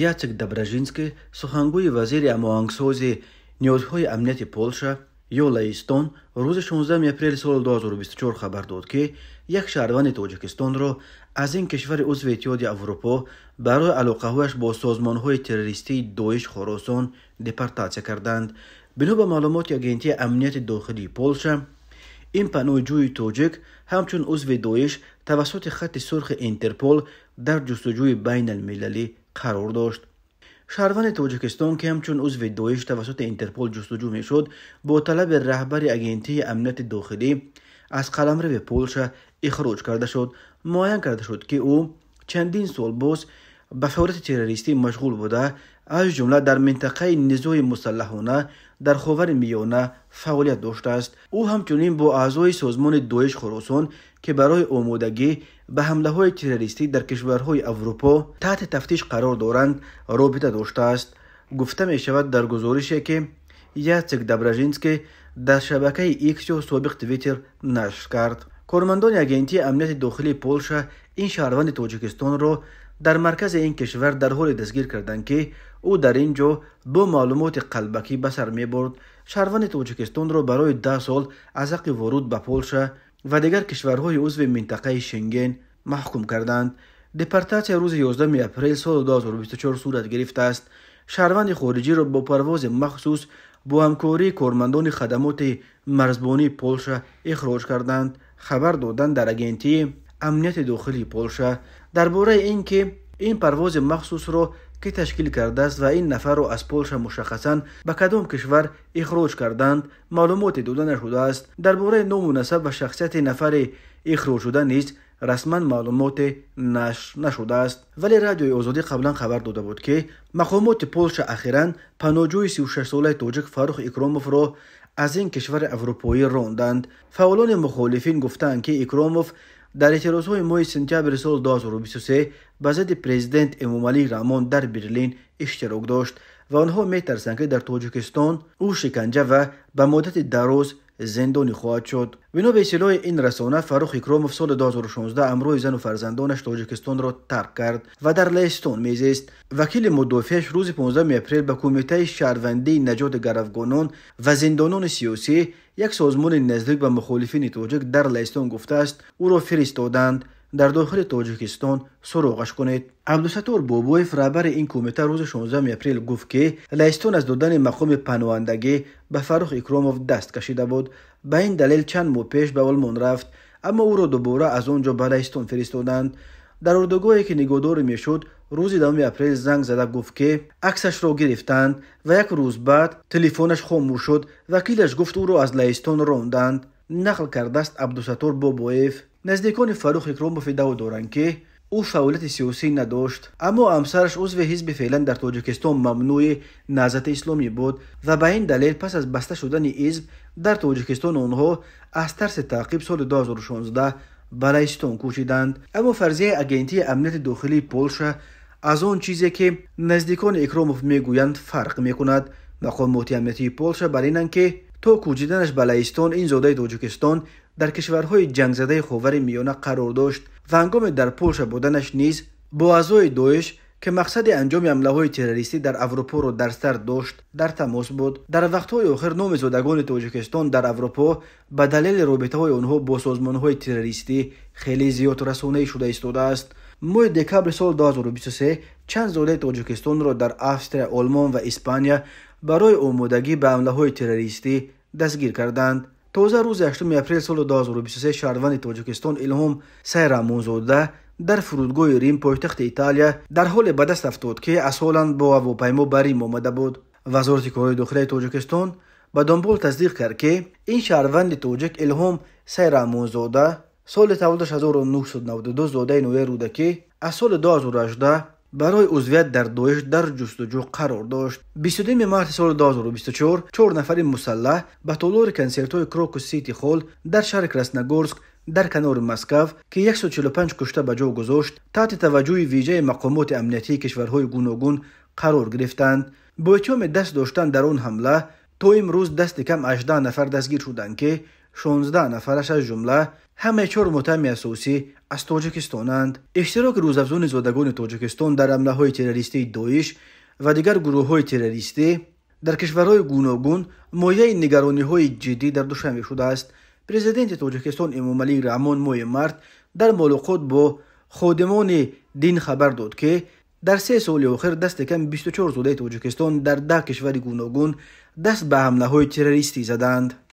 یاچک دبرژینسکی سخنگوی وزیر هماهنگسازی نیازهای امنیت پولشا یولایستون روز 16 اپریل سال 2024 خبر داد که یک شهروند تاجیکستان را از این کشور عضو اتحادیه اروپا برای علاقه‌هایش با سازمان‌های تروریستی داعش خراسان دپورتاسیون کردند. بنا به معلومات اگنتی امنیت داخلی پولشا، این پناهجوی تاجیک همچون عضو داعش توسط خط سرخ اینترپول در جستجوی بین المللی قرار داشت. شهروند تاجیکستان که همچون عضو داعش توسط اینترپول جستجو میشد، با طلب رهبر اگنتی امنیت داخلی از قلمرو پولشا اخراج کرده شد. معین کرده شد که او چندین سال باز به فعالیت تروریستی مشغول بوده، از جمله در منطقه نزاع مسلحانه در خاورمیانه فعالیت داشته است. او همچنین با اعضای سازمان داعش خراسان که برای آمادگی به حمله های تروریستی در کشورهای اروپا تحت تفتیش قرار دارند رابطه داشته است. گفته می شود در گزارشی که یاچک دبرژینسکی در شبکه ایکس و سابق توییتر نشر کرد. کارمندان اگنتی امنیت داخلی پولشا این شهروند تاجیکستان را در مرکز این کشور در حال دستگیر کردند که او در اینجا با معلومات قلبکی به سر می برد. شهروند تاجیکستان را برای 10 سال از حق ورود به پولشا و دیگر کشورهای عضو منطقه شنگن محکوم کردند. دپورتاسیون روز 11 اپریل سال 2024 صورت گرفته است. شهروند خارجی را با پرواز مخصوص با همکاری کارمندان خدمات مرزبانی پولشا اخراج کردند. خبر دادند در اگنتی امنیت داخلی پولشا درباره اینکه این پرواز مخصوص را که تشکیل کرده است و این نفر را از پولشا مشخصاً به کدام کشور اخراج کردند معلومات داده نشده است. درباره نام و نسب و شخصیت نفر اخراج شده نیز رسما معلومات نشر نشده است. ولی رادیوی آزادی قبلا خبر داده بود که مقامات پولشا اخیراً پناهجوی 36 ساله تاجیک فاروق اکراموف را از این کشور اروپایی راندند. فعالان مخالفین گفتند که اکراموف در اعتراضهای ماه سپتامبر سال 2023 به ضد پرزیدنت امامعلی رحمان در برلین اشتراک داشت و آنها می‌ترسند که در تاجیکستان او شکنجه و به مدت دراز زندانی خواهد شد. بنا به اطلاع این رسانه، فاروق اکراموف سال 2016 همراه زن و فرزندانش تاجیکستان را ترک کرد و در لهستان میزیست. وکیل مدافعش روز 15 اپریل به کمیته شهروندی نجات گروگانان و زندانان سیاسی، یک سازمان نزدیک به مخالفین تاجیک در لهستان، گفته است او را فرستادند در داخل تاجیکستان سراغش کنید. عبدالستار بابویف رهبر این کمیته روز 16 اپریل گفت که لهستان از دادن مقام پناهندگی به فاروق اکراموف دست کشیده بود. به این دلیل چند ماه پیش به آلمان رفت، اما او را دوباره از آنجا به لهستان فرستادند. در اردوگاهی که نگهداری میشد روز 10 اپریل زنگ زده گفت که عکسش را گرفتند و یک روز بعد تلفنش خاموش شد. وکیلش گفت او را از لهستان راندند. نقل کرده است عبدالستار بابویف. نزدیکان فاروق اکراموف ادعا دارند که او فعالیت سیاسی نداشت، اما همسرش عضو حزب فعلا در تاجیکستان ممنوع نهضت اسلامی بود و به این دلیل پس از بسته شدن حزب در تاجیکستان آنها از ترس تعقیب سال 2016 به لهستان کوچیدند. اما فرضیه اگنتی امنیت داخلی پولشا از آن چیزی که نزدیکان اکراموف میگویند فرق میکند. مقامات امنیتی پولشا بر اینند که تا کوچیدنش به لهستان این زاده تاجیکستان در کشورهای جنگ زده خاورمیانه قرار داشت و هنگام در پولشا بودنش نیز با اعضای داعش که مقصد انجام حمله های تروریستی در اروپا را در سر داشت در تماس بود. در وقت‌های آخر نام زادگان تاجیکستان در اروپا به دلیل رابطه‌های آنها با سازمان‌های تروریستی خیلی زیاد رسانه‌ای شده ایستاده است. ماه دکبر سال 2023 چند زاده تاجیکستان را در استریا، آلمان و اسپانیا برای آمادگی به حمله‌های تروریستی دستگیر کردند. تازه روز 8 اپریل سال 2023 شهروند تاجیکستان الهام سیرامونزاده در فرودگاه ریم پایتخت ایتالیا در حال به دست افتاد که اصلا با هواپیما به ریم آمده بود. وزارت کارهای داخلی تاجیکستان به دنبال تصدیق کرد که این شهروند تاجیک الهام سیرامونزاده سال تولدش 1992 زاده نویر رودکی از سال 2018 برای عضویت در داعش در جستجو قرار داشت. 22 مارس سال 2024 4 نفر مسلح به تالار کنسرت‌های کراکوس سیتی هال در شهر کراسنogorsk در کنار مسکو که 145 کشته به جا گذاشت تحت توجه ویژه مقامات امنیتی کشورهای گوناگون قرار گرفتند. با اتهام دست داشتن در آن حمله تا امروز دست کم 18 نفر دستگیر شدند که 16 نفرش از جمله همه 4 متهم اساسی از تاجیکستانند. اشتراک روزافزون زادگان تاجیکستان در حمله‌های تروریستی داعش و دیگر گروه‌های تروریستی در کشورهای گوناگون مایه نگرانی‌های جدی در دوشنبه شده است. پرزیدنت تاجیکستان امامعلی رحمان ماه مارد در ملاقات با خادمان دین خبر داد که در 3 سال اخیر دست کم 24 زاده تاجیکستان در 10 کشور گوناگون دست به حمله‌های تروریستی زدند.